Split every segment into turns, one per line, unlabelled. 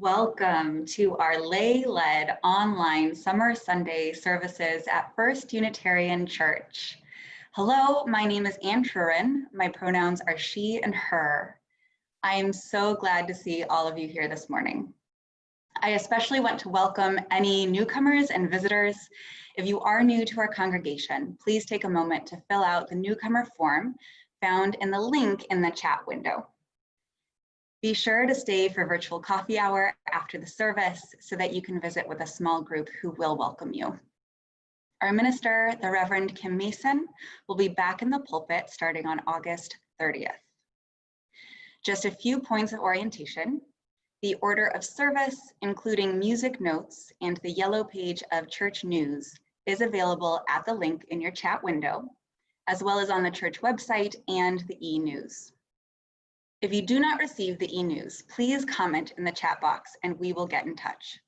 Welcome to our lay-led online summer Sunday services at First Unitarian Church. Hello, my name is Ann Trurin. My pronouns are she and her. I am so glad to see all of you here this morning. I especially want to welcome any newcomers and visitors. If you are new to our congregation, please take a moment to fill out the newcomer form found in the link in the chat window. Be sure to stay for virtual coffee hour after the service so that you can visit with a small group who will welcome you. Our minister, the Reverend Kim Mason, will be back in the pulpit starting on August 30th. Just a few points of orientation. The order of service, including music notes and the yellow page of church news, is available at the link in your chat window, as well as on the church website and the e-news. If you do not receive the e-news, please comment in the chat box and we will get in touch.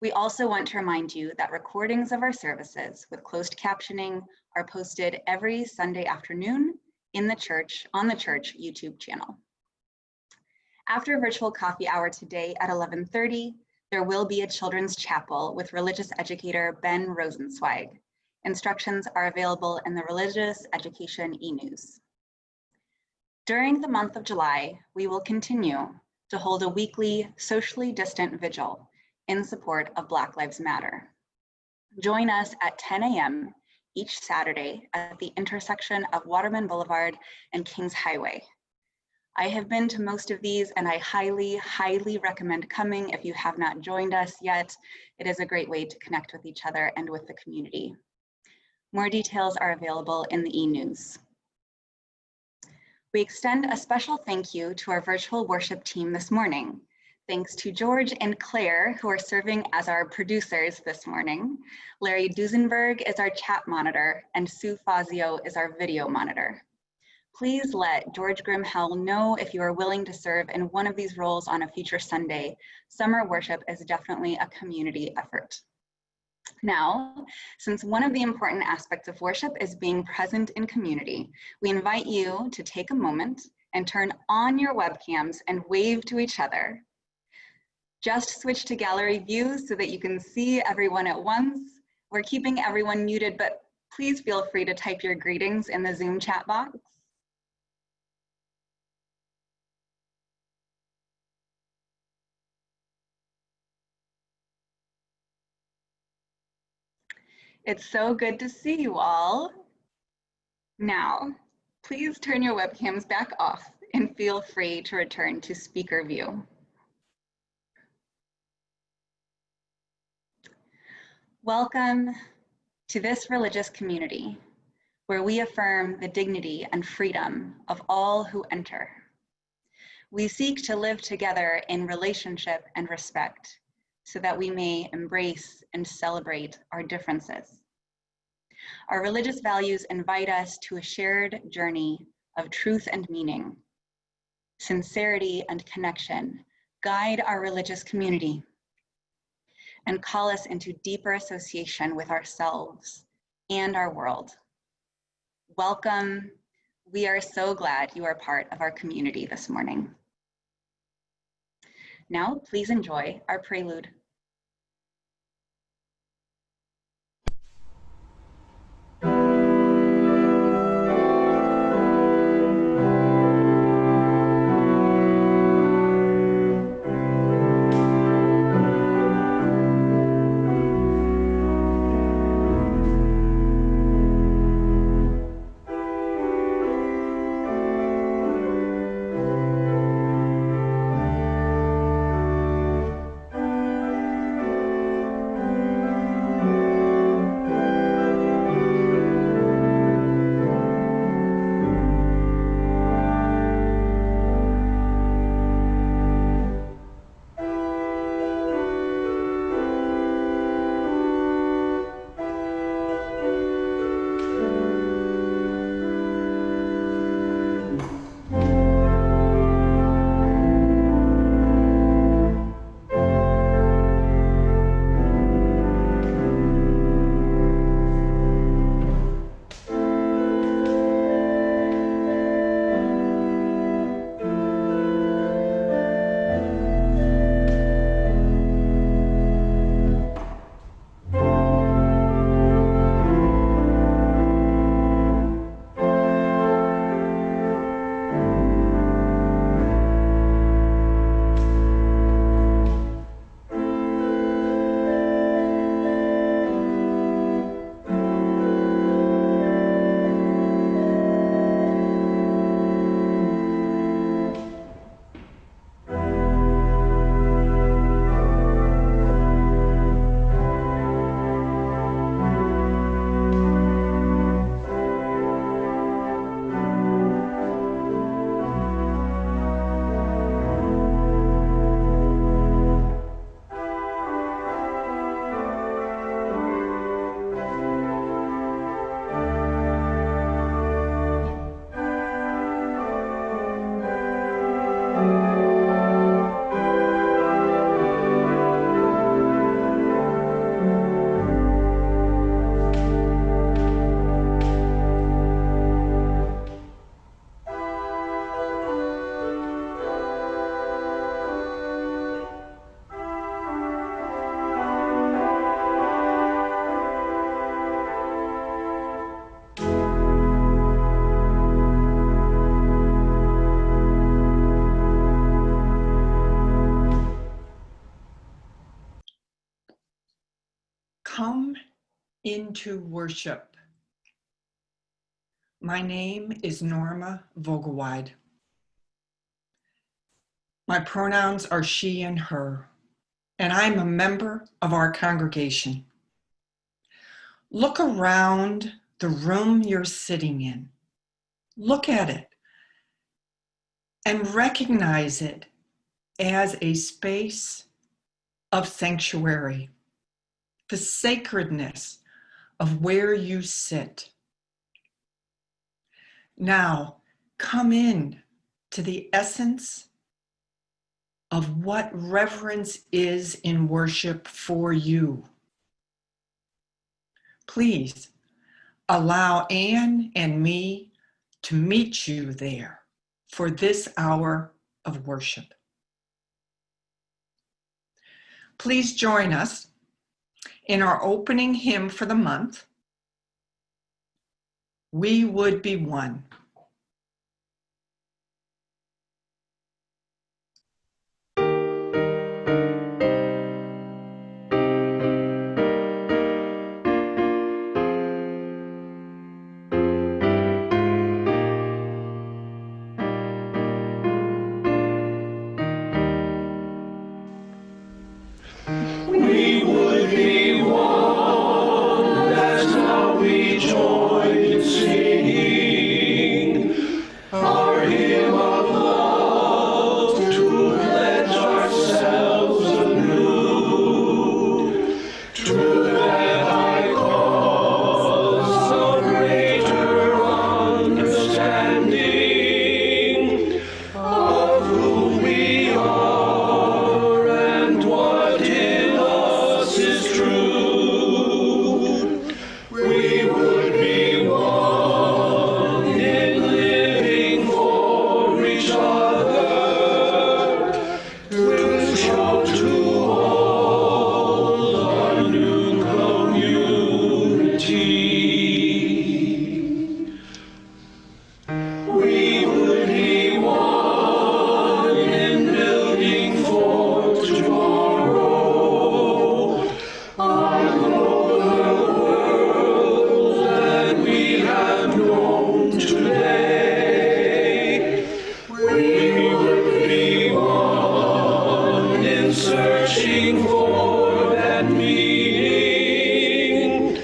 We also want to remind you that recordings of our services with closed captioning are posted every Sunday afternoon in the church, on the church YouTube channel. After virtual coffee hour today at 11:30, there will be a children's chapel with religious educator Ben Rosenzweig. Instructions are available in the Religious Education e-news. During the month of July, we will continue to hold a weekly socially distant vigil in support of Black Lives Matter. Join us at 10 a.m. each Saturday at the intersection of Waterman Boulevard and Kings Highway. I have been to most of these and I highly recommend coming if you have not joined us yet. It is a great way to connect with each other and with the community. More details are available in the e-news. We extend a special thank you to our virtual worship team this morning. Thanks to George and Claire, who are serving as our producers this morning. Larry Duesenberg is our chat monitor, and Sue Fazio is our video monitor. Please let George Grimhell know if you are willing to serve in one of these roles on a future Sunday. Summer worship is definitely a community effort. Now, since one of the important aspects of worship is being present in community, we invite you to take a moment and turn on your webcams and wave to each other. Just switch to gallery view so that you can see everyone at once. We're keeping everyone muted, but please feel free to type your greetings in the Zoom chat box. It's so good to see you all. Now, please turn your webcams back off and feel free to return to speaker view. Welcome to this religious community where we affirm the dignity and freedom of all who enter. We seek to live together in relationship and respect so that we may embrace and celebrate our differences. Our religious values invite us to a shared journey of truth and meaning. Sincerity and connection guide our religious community and call us into deeper association with ourselves and our world. Welcome. We are so glad you are part of our community this morning. Now, please enjoy our prelude.
into worship. My name is Norma Vogelweid. My pronouns are she and her, and I'm a member of our congregation. Look around the room you're sitting in. Look at it and recognize it as a space of sanctuary, the sacredness of where you sit. Now, come in to the essence of what reverence is in worship for you. Please allow Anne and me to meet you there for this hour of worship. Please join us in our opening hymn for the month, We Would Be One.
We would be one, that's how we join in singing our hymn of love to pledge ourselves anew to that high cause of greater understanding of who we are and what in us is true. We would be one in living for each other, to show to all our new community. We would be one in building for tomorrow, a nobler world than we have known today. We would be one in searching for that meaning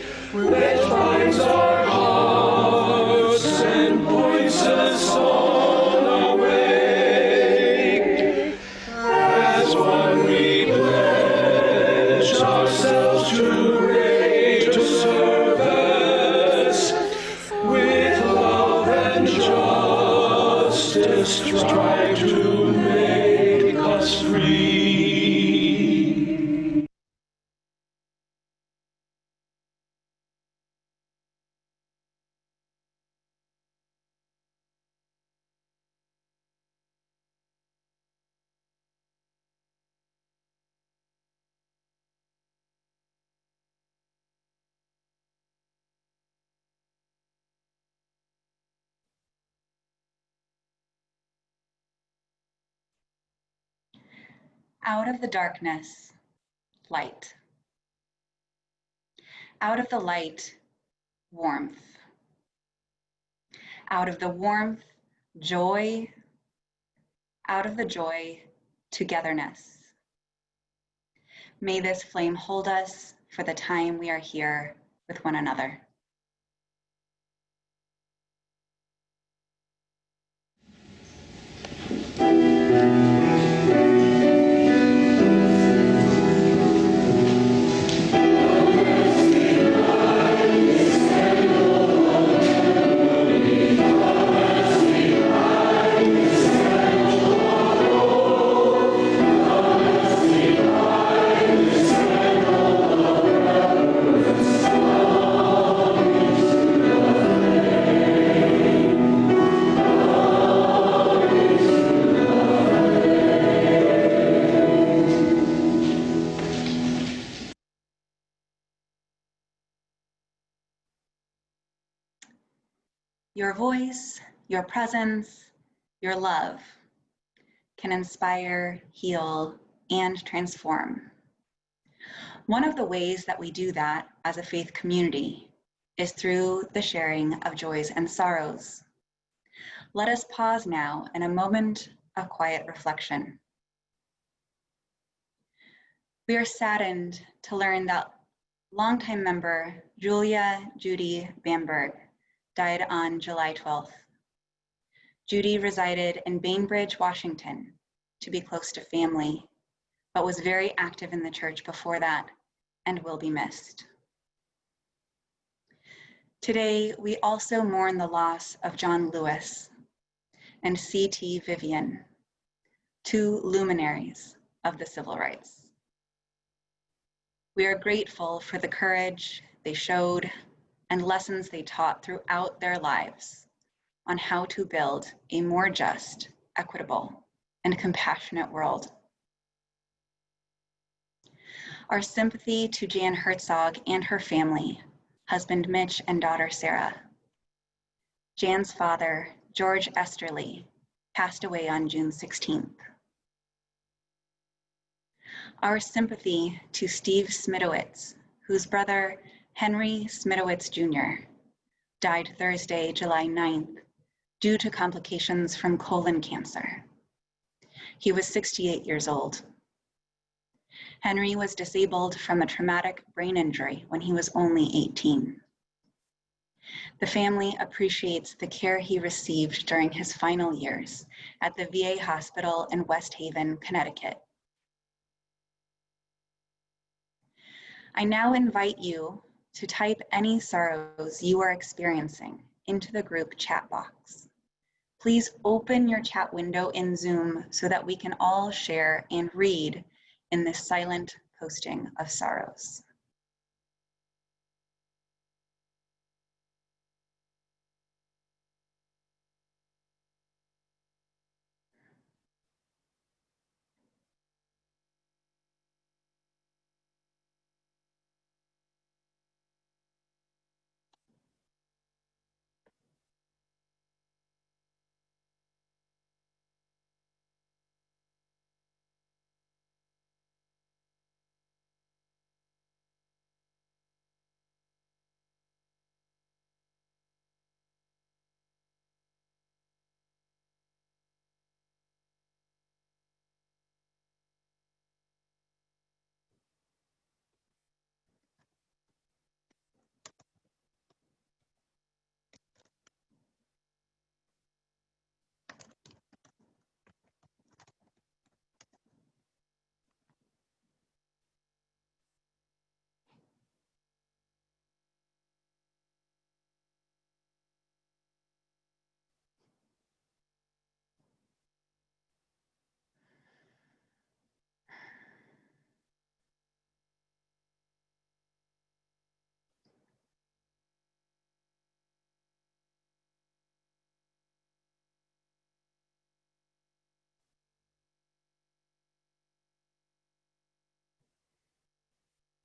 that finds our hearts and points us on our way. As one we pledge ourselves to greater service, with love and justice strive to make us free.
Out of the darkness, light. Out of the light, warmth. Out of the warmth, joy. Out of the joy, togetherness. May this flame hold us for the time we are here with one another. Your voice, your presence, your love can inspire, heal, and transform. One of the ways that we do that as a faith community is through the sharing of joys and sorrows. Let us pause now in a moment of quiet reflection. We are saddened to learn that longtime member Julia Judy Bamberg died on July 12th. Judy resided in Bainbridge, Washington, to be close to family, but was very active in the church before that and will be missed. Today, we also mourn the loss of John Lewis and C.T. Vivian, two luminaries of the civil rights. We are grateful for the courage they showed and lessons they taught throughout their lives on how to build a more just, equitable, and compassionate world. Our sympathy to Jan Herzog and her family, husband Mitch and daughter Sarah. Jan's father, George Esterly, passed away on June 16th. Our sympathy to Steve Smitowitz, whose brother, Henry Smitowitz Jr., died Thursday, July 9th, due to complications from colon cancer. He was 68 years old. Henry was disabled from a traumatic brain injury when he was only 18. The family appreciates the care he received during his final years at the VA hospital in West Haven, Connecticut. I now invite you to type any sorrows you are experiencing into the group chat box. Please open your chat window in Zoom so that we can all share and read in this silent posting of sorrows.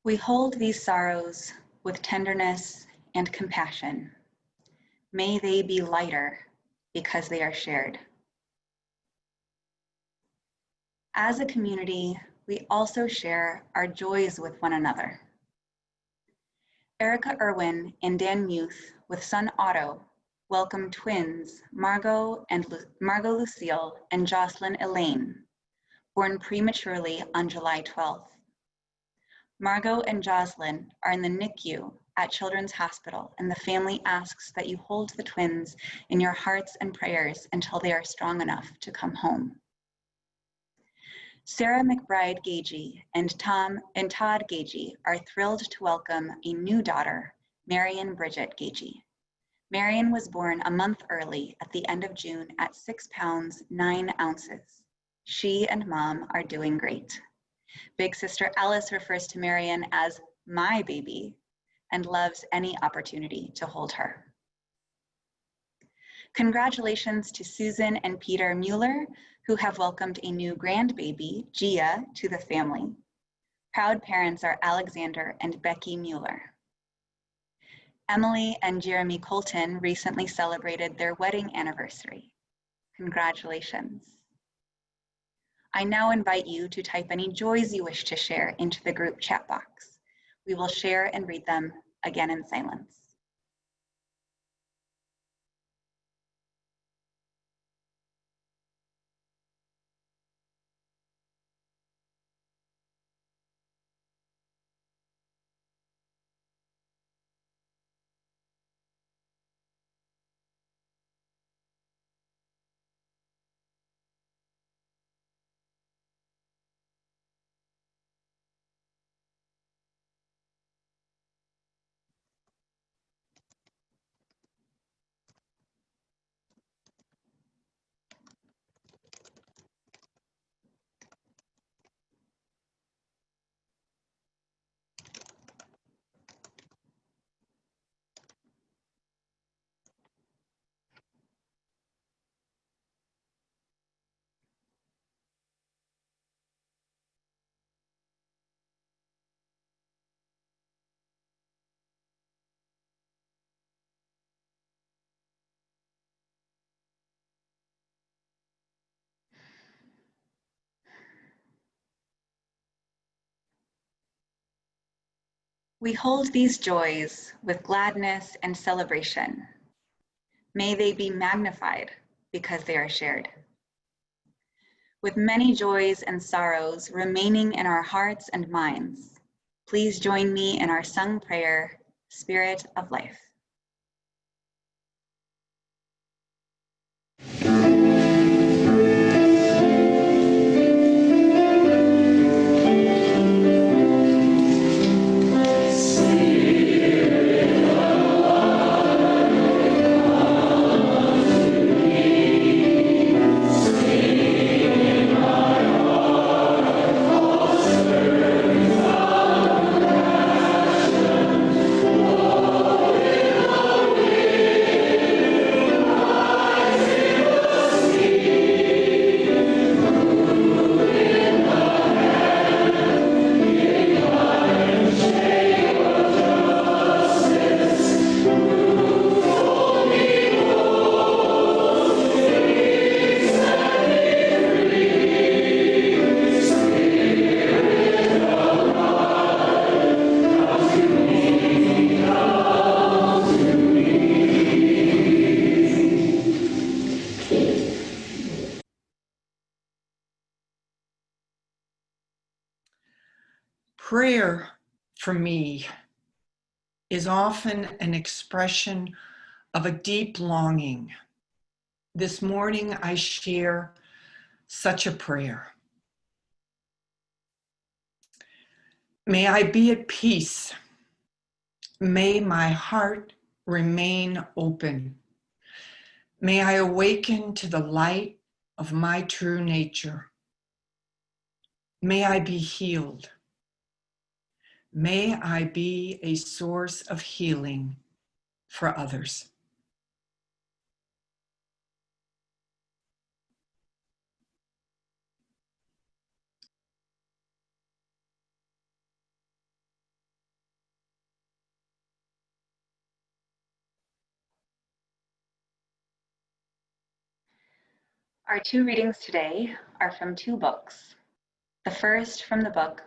We hold these sorrows with tenderness and compassion. May they be lighter because they are shared. As a community, we also share our joys with one another. Erica Irwin and Dan Muth with son Otto welcome twins Margot Lucille and Jocelyn Elaine, born prematurely on July 12th. Margot and Jocelyn are in the NICU at Children's Hospital, and the family asks that you hold the twins in your hearts and prayers until they are strong enough to come home. Sarah McBride Gagey and Todd Gagey are thrilled to welcome a new daughter, Marion Bridget Gagey. Marion was born a month early at the end of June at 6 pounds, 9 ounces. She and mom are doing great. Big sister Alice refers to Marion as my baby and loves any opportunity to hold her. Congratulations to Susan and Peter Mueller, who have welcomed a new grandbaby, Gia, to the family. Proud parents are Alexander and Becky Mueller. Emily and Jeremy Colton recently celebrated their wedding anniversary. Congratulations. I now invite you to type any joys you wish to share into the group chat box. We will share and read them again in silence. We hold these joys with gladness and celebration. May they be magnified because they are shared. With many joys and sorrows remaining in our hearts and minds, please join me in our sung prayer, Spirit of Life.
Prayer, for me, is often an expression of a deep longing. This morning, I share such a prayer. May I be at peace. May my heart remain open. May I awaken to the light of my true nature. May I be healed. May I be a source of healing for others.
Our two readings today are from two books. The first from the book,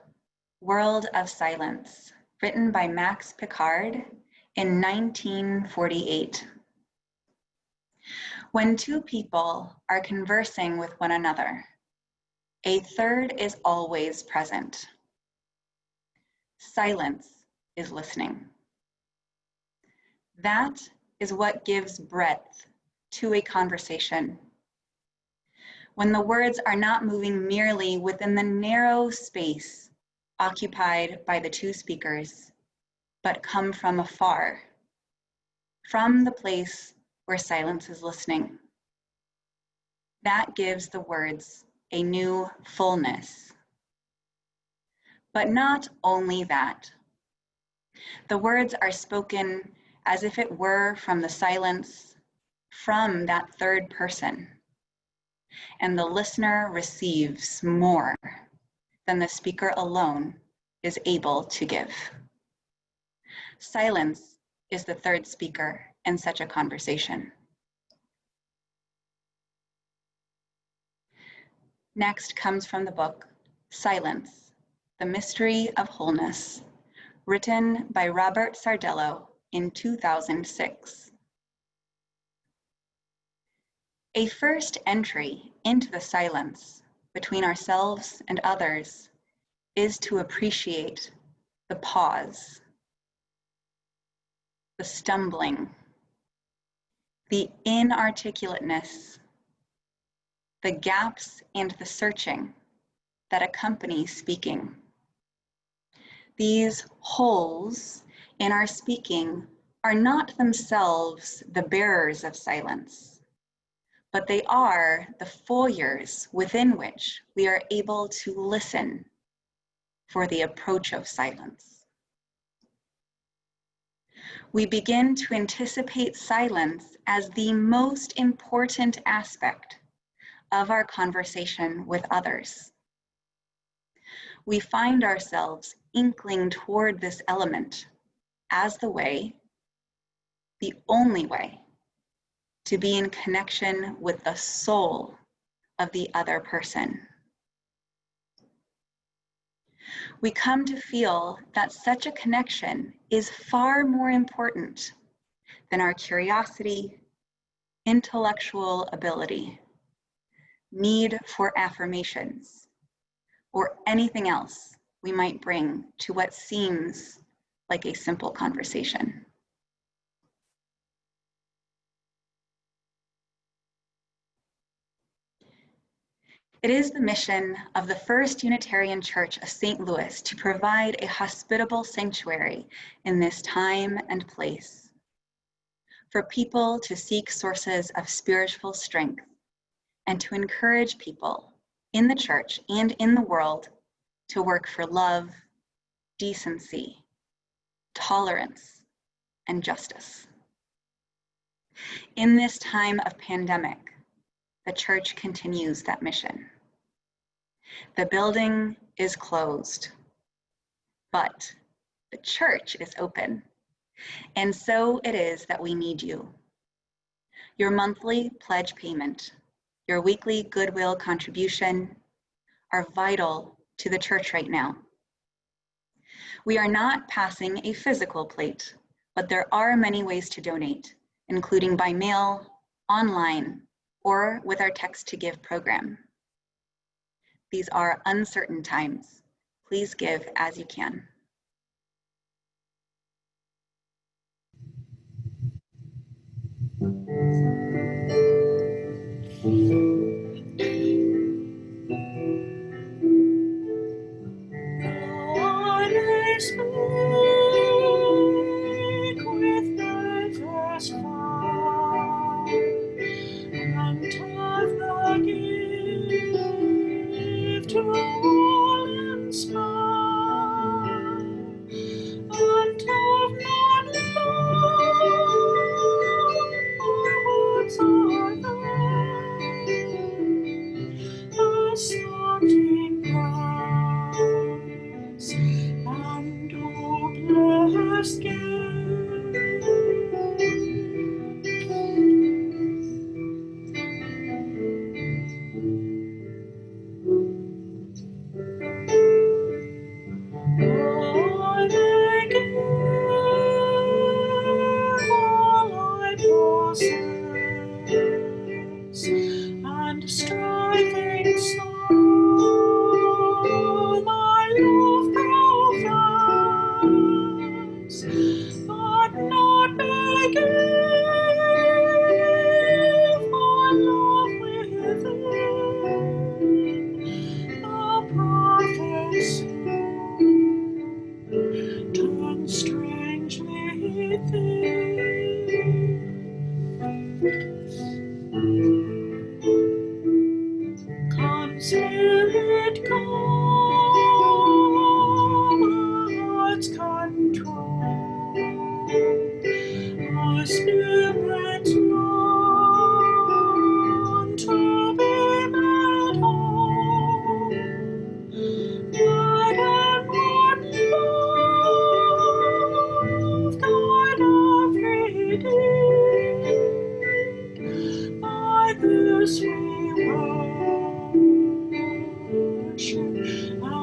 World of Silence, written by Max Picard in 1948. When two people are conversing with one another, a third is always present. Silence is listening. That is what gives breadth to a conversation. When the words are not moving merely within the narrow space occupied by the two speakers, but come from afar, from the place where silence is listening. That gives the words a new fullness. But not only that. The words are spoken as if it were from the silence, from that third person. And the listener receives more than the speaker alone is able to give. Silence is the third speaker in such a conversation. Next comes from the book, Silence, the Mystery of Wholeness, written by Robert Sardello in 2006. A first entry into the silence between ourselves and others is to appreciate the pause, the stumbling, the inarticulateness, the gaps and the searching that accompany speaking. These holes in our speaking are not themselves the bearers of silence, but they are the foyers within which we are able to listen for the approach of silence. We begin to anticipate silence as the most important aspect of our conversation with others. We find ourselves inkling toward this element as the way, the only way, to be in connection with the soul of the other person. We come to feel that such a connection is far more important than our curiosity, intellectual ability, need for affirmations, or anything else we might bring to what seems like a simple conversation. It is the mission of the First Unitarian Church of St. Louis to provide a hospitable sanctuary in this time and place for people to seek sources of spiritual strength and to encourage people in the church and in the world to work for love, decency, tolerance, and justice. In this time of pandemic, the church continues that mission. The building is closed, but the church is open. And so it is that we need you. Your monthly pledge payment, your weekly goodwill contribution are vital to the church right now. We are not passing a physical plate, but there are many ways to donate, including by mail, online, or with our Text to Give program. These are uncertain times. Please give as you can.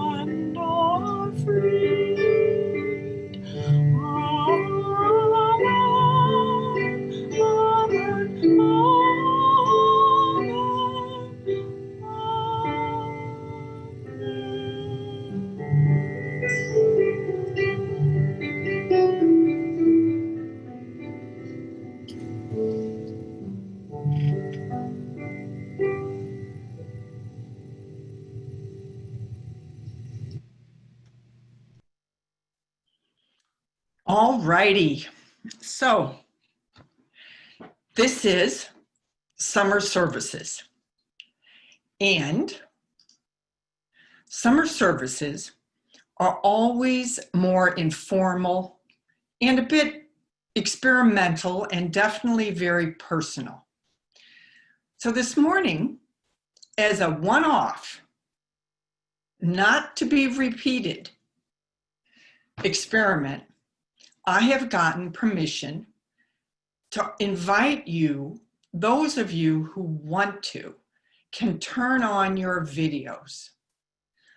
And are free.
All righty. So this is summer services. And summer services are always more informal and a bit experimental and definitely very personal. So this morning, as a one-off, not to be repeated experiment, I have gotten permission to invite you, those of you who want to, can turn on your videos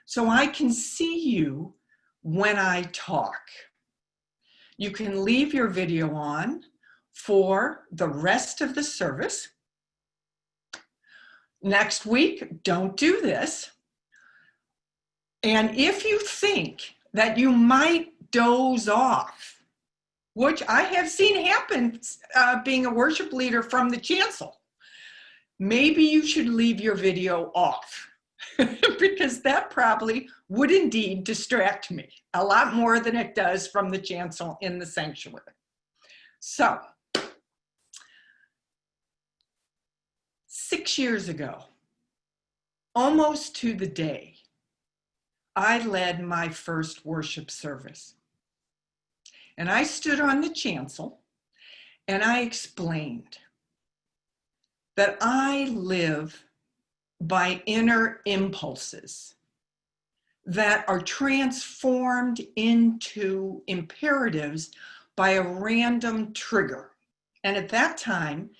so I can see you when I talk. You can leave your video on for the rest of the service. Next week, don't do this. And if you think that you might doze off, which I have seen happen being a worship leader from the chancel, maybe you should leave your video off because that probably would indeed distract me a lot more than it does from the chancel in the sanctuary. So, 6 years ago, almost to the day, I led my first worship service. And I stood on the chancel and I explained that I live by inner impulses that are transformed into imperatives by a random trigger. And at that time,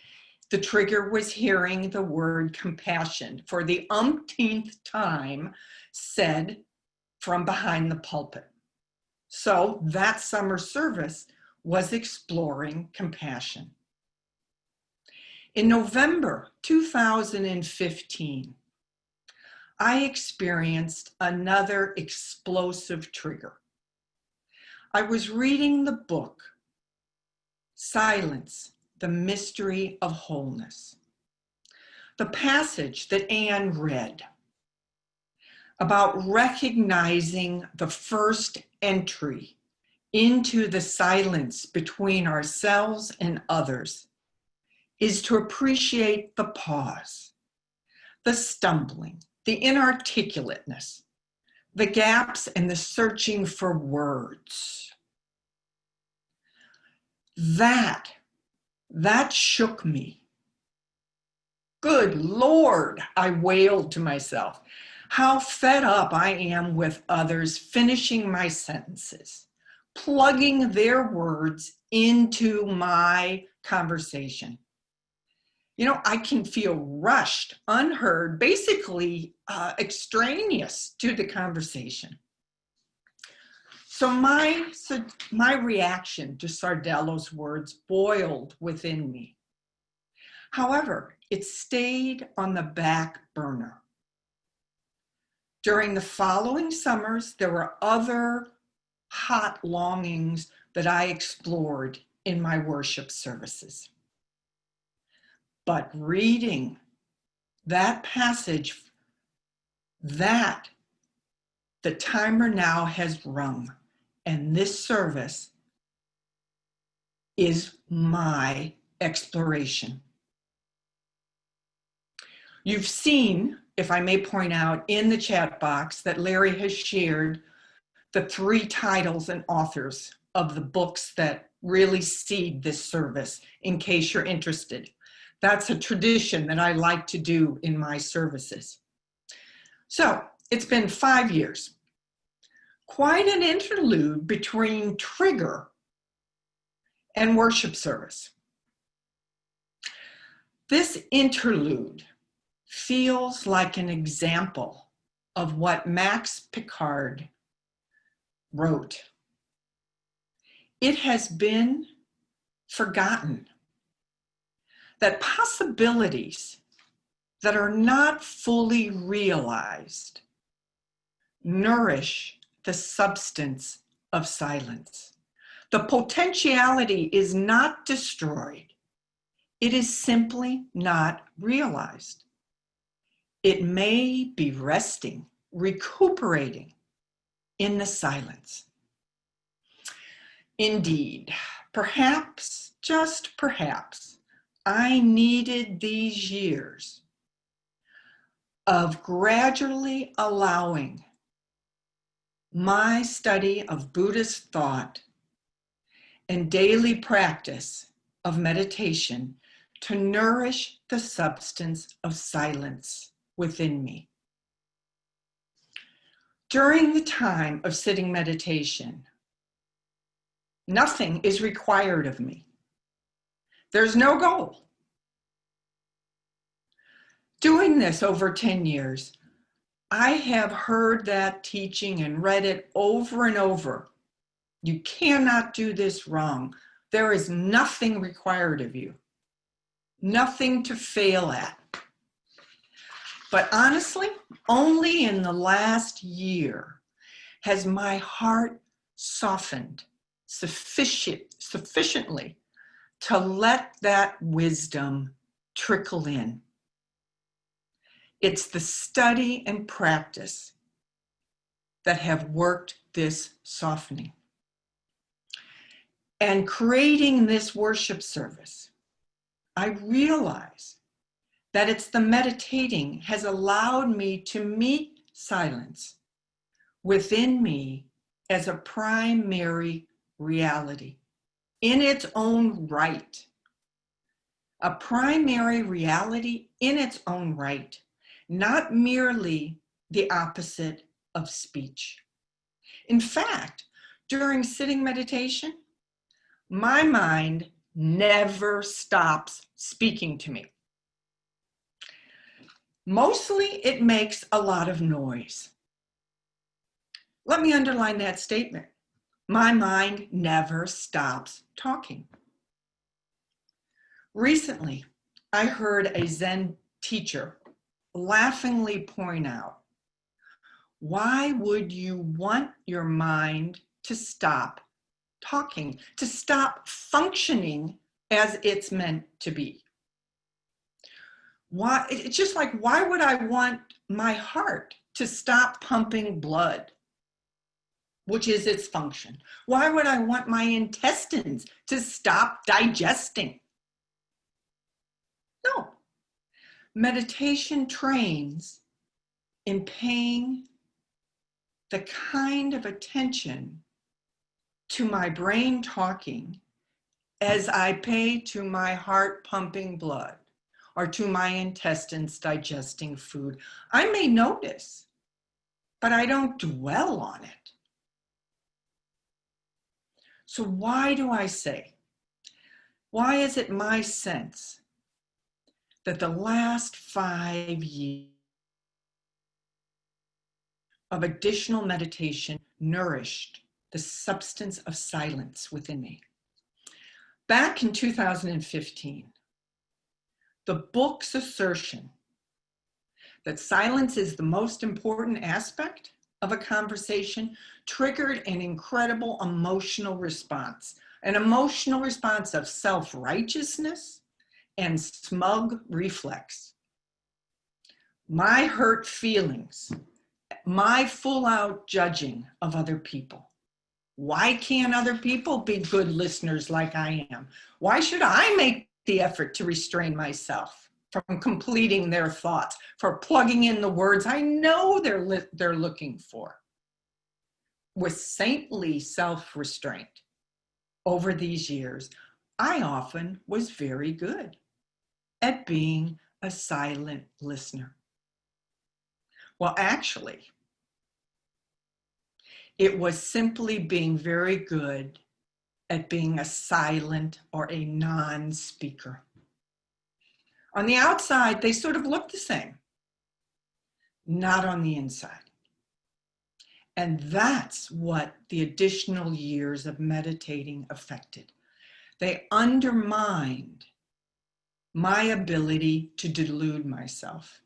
the trigger was hearing the word compassion for the umpteenth time said from behind the pulpit. So that summer service was exploring compassion. In November 2015, I experienced another explosive trigger. I was reading the book, Silence, the Mystery of Wholeness. The passage that Anne read about recognizing the first entry into the silence between ourselves and others is to appreciate the pause, the stumbling, the inarticulateness, the gaps and the searching for words. That shook me. Good Lord, I wailed to myself. How fed up I am with others finishing my sentences, plugging their words into my conversation. You know, I can feel rushed, unheard, basically extraneous to the conversation. So my reaction to Sardello's words boiled within me. However, it stayed on the back burner. During the following summers, there were other hot longings that I explored in my worship services. But reading that passage, the timer now has rung, and this service is my exploration. You've seen, if I may point out, in the chat box that Larry has shared the 3 titles and authors of the books that really seed this service, in case you're interested. That's a tradition that I like to do in my services. So it's been 5 years. Quite an interlude between trigger and worship service. This interlude feels like an example of what Max Picard wrote. It has been forgotten that possibilities that are not fully realized nourish the substance of silence. The potentiality is not destroyed. It is simply not realized. It may be resting, recuperating in the silence. Indeed, perhaps, just perhaps, I needed these years of gradually allowing my study of Buddhist thought and daily practice of meditation to nourish the substance of silence within me. During the time of sitting meditation, nothing is required of me. There's no goal. Doing this over 10 years, I have heard that teaching and read it over and over. You cannot do this wrong. There is nothing required of you. Nothing to fail at. But honestly, only in the last year has my heart softened sufficiently to let that wisdom trickle in. It's the study and practice that have worked this softening. And creating this worship service, I realize that it's the meditating has allowed me to meet silence within me as a primary reality in its own right. A primary reality in its own right, not merely the opposite of speech. In fact, during sitting meditation, my mind never stops speaking to me. Mostly it makes a lot of noise. Let me underline that statement. My mind never stops talking. Recently, I heard a Zen teacher laughingly point out, why would you want your mind to stop talking, to stop functioning as it's meant to be? Why? It's just like, why would I want my heart to stop pumping blood, which is its function? Why would I want my intestines to stop digesting? No. Meditation trains in paying the kind of attention to my brain talking as I pay to my heart pumping blood or to my intestines digesting food. I may notice, but I don't dwell on it. So why do I say? Why is it my sense that the last 5 years of additional meditation nourished the substance of silence within me? Back in 2015, the book's assertion that silence is the most important aspect of a conversation triggered an incredible emotional response, an emotional response of self-righteousness and smug reflex. My hurt feelings, my full-out judging of other people. Why can't other people be good listeners like I am? Why should I make the effort to restrain myself from completing their thoughts, for plugging in the words I know they're looking for? With saintly self-restraint over these years, I often was very good at being a silent listener. Well, actually, it was simply being very good at being a silent or a non-speaker. On the outside, they sort of look the same, not on the inside. And that's what the additional years of meditating affected. They undermined my ability to delude myself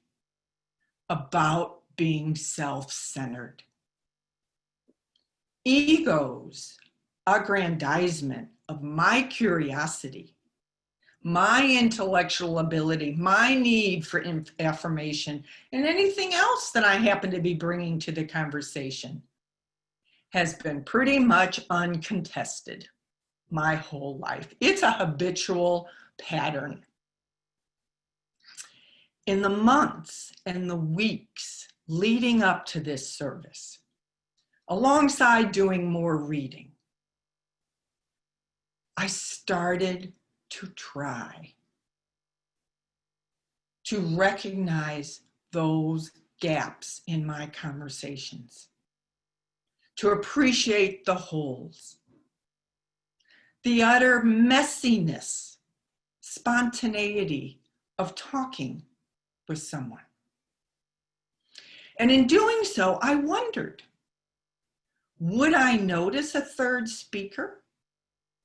about being self-centered. Ego's aggrandizement of my curiosity, my intellectual ability, my need for affirmation, and anything else that I happen to be bringing to the conversation has been pretty much uncontested. my whole life. It's a habitual pattern. In the months and the weeks leading up to this service, alongside doing more reading, I started to try to recognize those gaps in my conversations, to appreciate the holes, the utter messiness, spontaneity of talking with someone. And in doing so, I wondered, would I notice a third speaker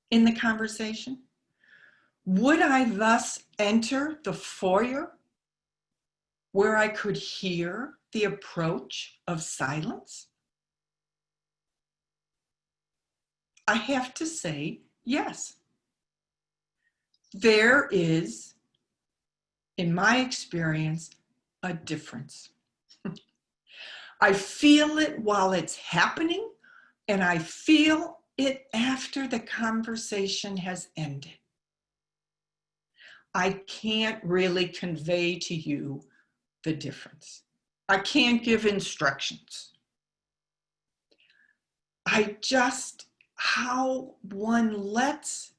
in the conversation? Would I thus enter the foyer where I could hear the approach of silence? I have to say, yes. There is, in my experience, a difference. I feel it while it's happening, and I feel it after the conversation has ended. I can't really convey to you the difference. I can't give instructions. How one lets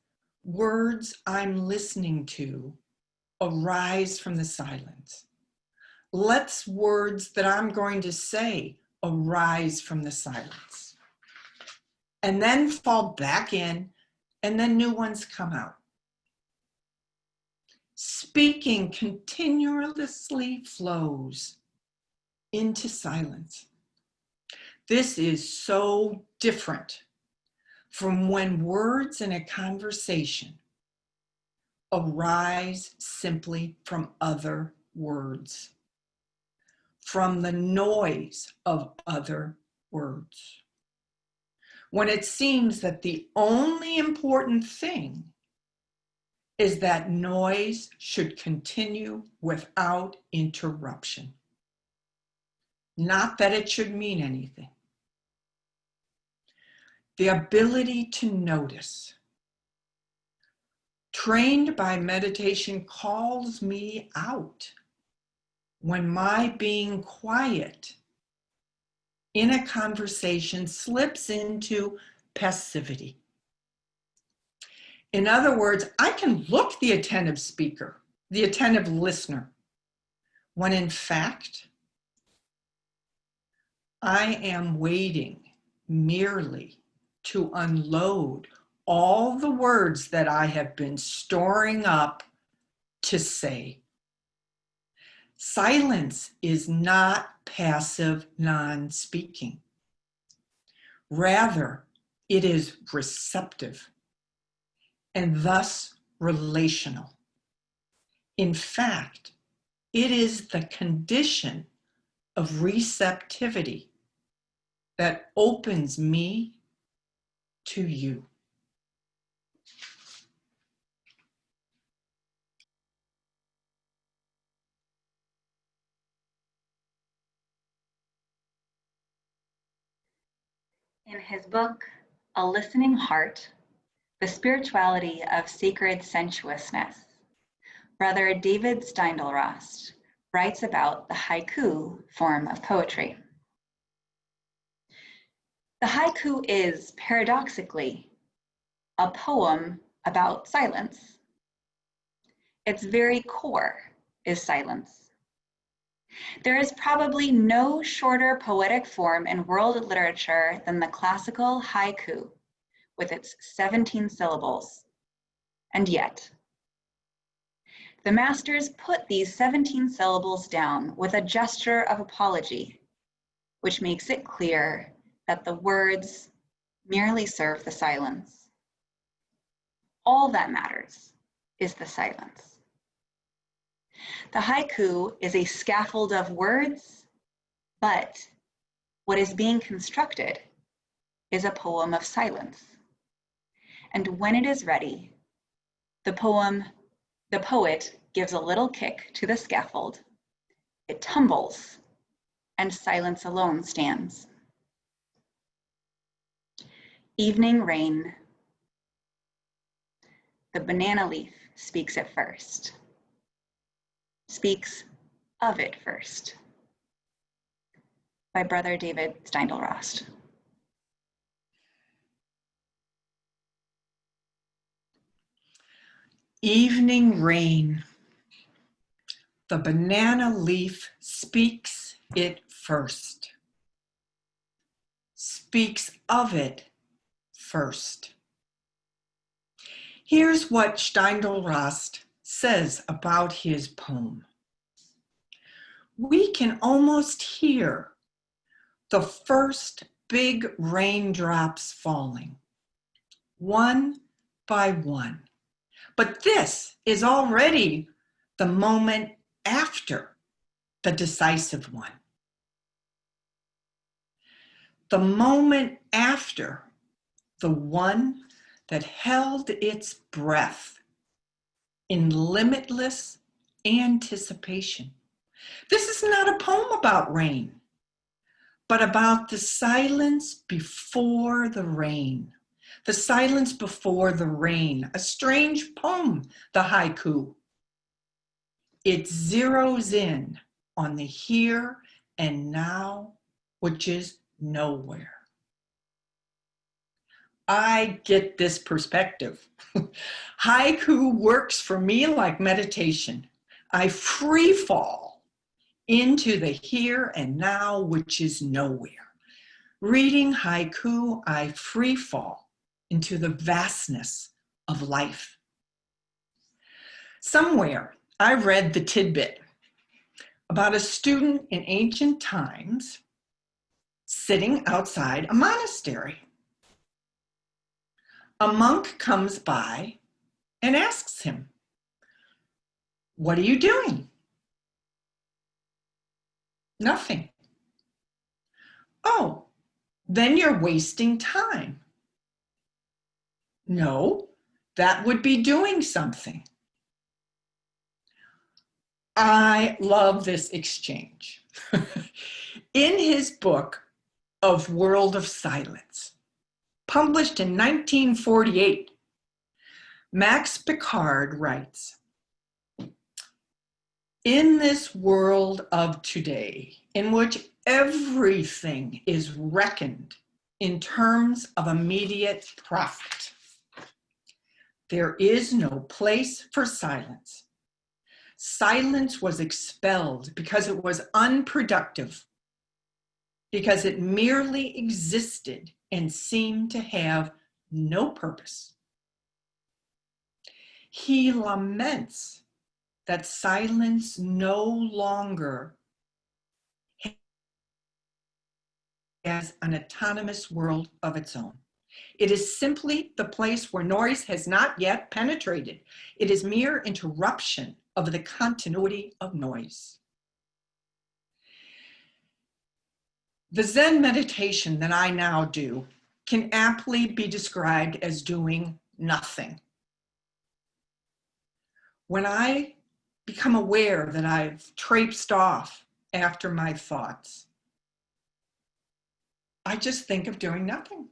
words I'm listening to arise from the silence, lets words that I'm going to say arise from the silence, and then fall back in, and then new ones come out. Speaking continuously flows into silence. This is so different from when words in a conversation arise simply from other words, from the noise of other words. When it seems that the only important thing is that noise should continue without interruption. Not that it should mean anything. The ability to notice, trained by meditation, calls me out when my being quiet in a conversation slips into passivity. In other words, I can look the attentive speaker, the attentive listener, when in fact, I am waiting merely to unload all the words that I have been storing up to say. Silence is not passive non-speaking. Rather, it is receptive and thus relational. In fact, it is the condition of receptivity that opens me to you.
In his book, A Listening Heart, The Spirituality of Sacred Sensuousness, Brother David Steindl-Rast writes about the haiku form of poetry. The haiku is, paradoxically, a poem about silence. Its very core is silence. There is probably no shorter poetic form in world literature than the classical haiku, with its 17 syllables. And yet, the masters put these 17 syllables down with a gesture of apology, which makes it clear that the words merely serve the silence. All that matters is the silence. The haiku is a scaffold of words, but what is being constructed is a poem of silence. And when it is ready, the poet gives a little kick to the scaffold, it tumbles, and silence alone stands. Evening rain, the banana leaf speaks it first, speaks of it first. By Brother David Steindl-Rast.
Evening rain. The banana leaf speaks it first, speaks of it first. Here's what Steindl-Rast says about his poem. We can almost hear the first big raindrops falling, one by one. But this is already the moment after the decisive one. The moment after the one that held its breath in limitless anticipation. This is not a poem about rain, but about the silence before the rain. The silence before the rain, a strange poem, the haiku. It zeroes in on the here and now, which is nowhere. I get this perspective. Haiku works for me like meditation. I free fall into the here and now, which is nowhere. Reading haiku, I free fall into the vastness of life. Somewhere I read the tidbit about a student in ancient times sitting outside a monastery. A monk comes by and asks him, "What are you doing?" "Nothing." "Oh, then you're wasting time." "No, that would be doing something." I love this exchange. In his book of World of Silence, published in 1948, Max Picard writes, "In this world of today, in which everything is reckoned in terms of immediate profit, there is no place for silence. Silence was expelled because it was unproductive, because it merely existed and seemed to have no purpose." He laments that silence no longer has an autonomous world of its own. It is simply the place where noise has not yet penetrated. It is mere interruption of the continuity of noise. The Zen meditation that I now do can aptly be described as doing nothing. When I become aware that I've traipsed off after my thoughts, I just think of doing nothing.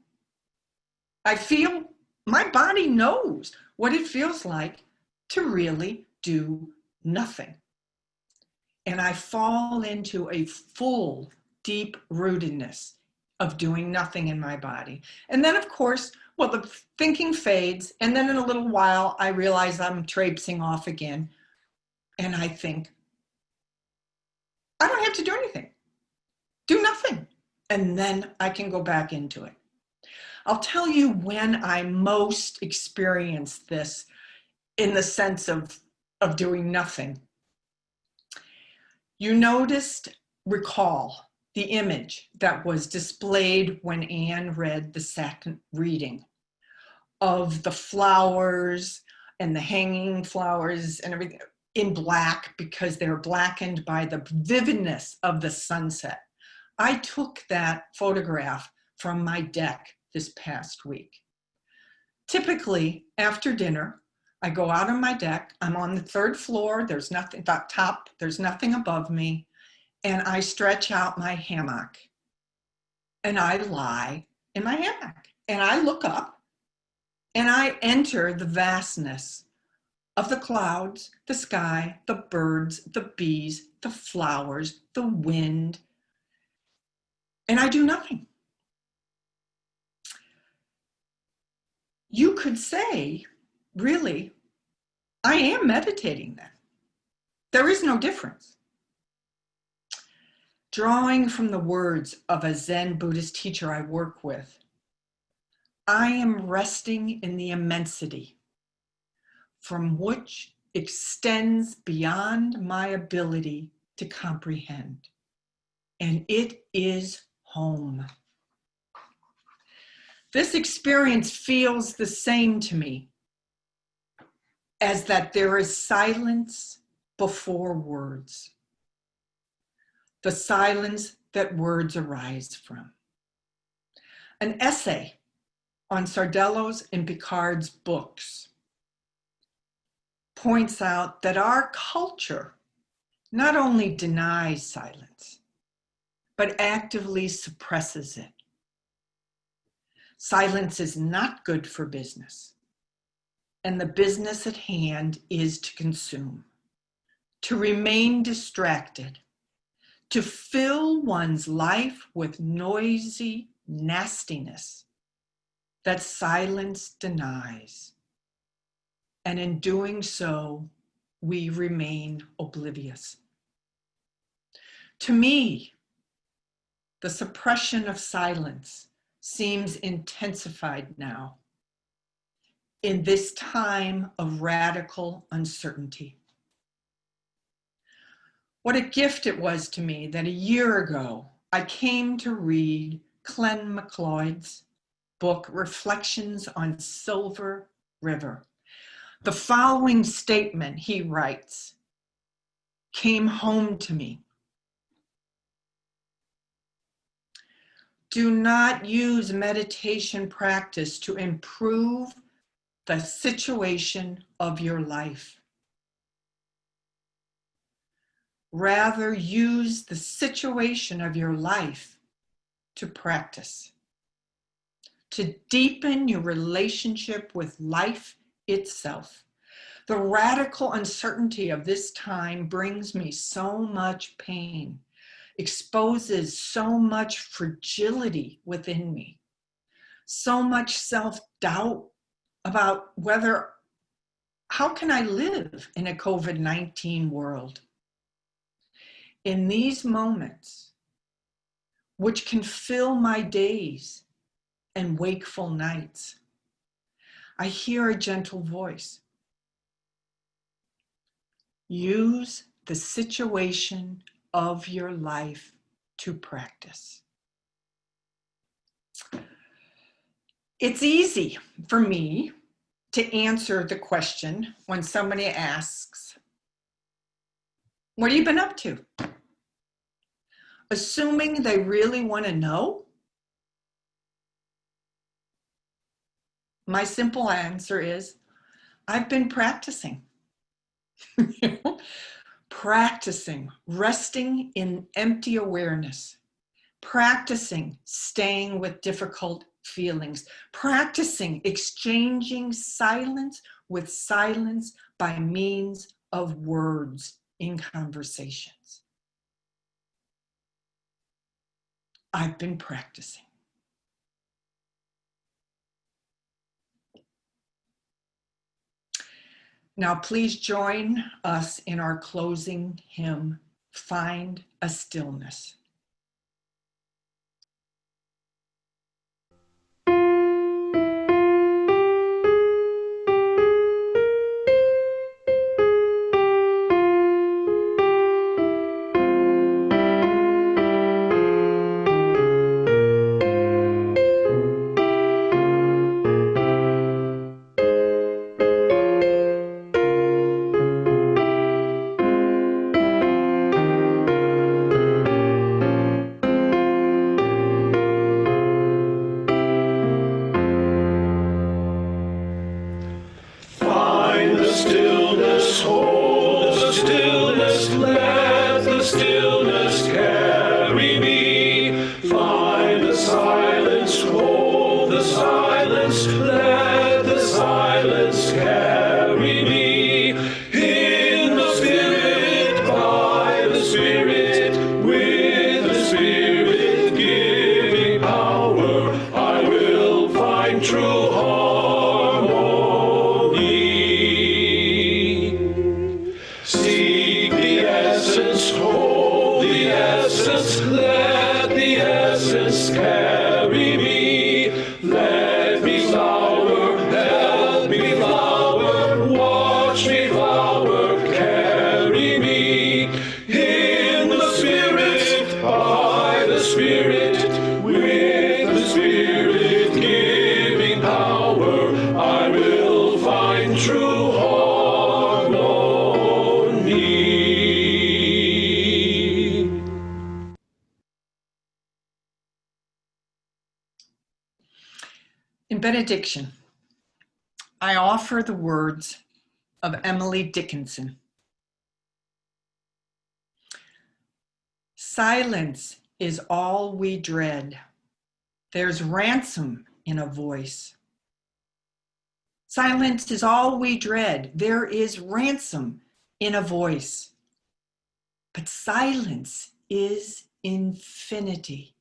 I feel, my body knows what it feels like to really do nothing. And I fall into a full, deep rootedness of doing nothing in my body. And then, of course, well, the thinking fades, and then in a little while, I realize I'm traipsing off again. And I think, I don't have to do anything. Do nothing. And then I can go back into it. I'll tell you when I most experienced this in the sense of doing nothing. You recall the image that was displayed when Anne read the second reading of the flowers and the hanging flowers and everything in black because they're blackened by the vividness of the sunset. I took that photograph from my deck this past week. Typically, after dinner, I go out on my deck. I'm on the third floor. There's nothing up top. There's nothing above me. And I stretch out my hammock. And I lie in my hammock. And I look up. and I enter the vastness of the clouds, the sky, the birds, the bees, the flowers, the wind, and I do nothing. You could say, really, I am meditating then. There is no difference. Drawing from the words of a Zen Buddhist teacher I work with, I am resting in the immensity from which extends beyond my ability to comprehend, and it is home. This experience feels the same to me as that there is silence before words, the silence that words arise from. An essay on Sardello's and Picard's books points out that our culture not only denies silence, but actively suppresses it. Silence is not good for business, and the business at hand is to consume, to remain distracted, to fill one's life with noisy nastiness that silence denies. And in doing so, we remain oblivious. To me, the suppression of silence seems intensified now in this time of radical uncertainty. What a gift it was to me that a year ago, I came to read Glenn MacLeod's book, Reflections on Silver River. The following statement he writes came home to me. Do not use meditation practice to improve the situation of your life. Rather, use the situation of your life to practice, to deepen your relationship with life itself. The radical uncertainty of this time brings me so much pain, exposes so much fragility within me, so much self-doubt about how can I live in a COVID-19 world? In these moments, which can fill my days and wakeful nights, I hear a gentle voice. Use the situation of your life to practice. It's easy for me to answer the question when somebody asks, what have you been up to? Assuming they really want to know, my simple answer is, I've been practicing. Practicing resting in empty awareness, practicing staying with difficult feelings, practicing exchanging silence with silence by means of words in conversations. I've been practicing. Now, please join us in our closing hymn, Find a Stillness.
Let the Spirit, with the Spirit giving power, I will find true harmony. Seek the essence, hold the essence, let the essence carry me. Let me flower, help me flower, watch me flower, carry me. In the Spirit, by the Spirit, with the Spirit giving power, I will find true harmony.
In benediction, I offer the words of Emily Dickinson. Silence is all we dread. There's ransom in a voice. Silence is all we dread. There is ransom in a voice. But silence is infinity.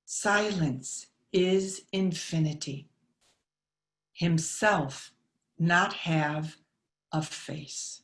Silence is infinity. Himself not have a face.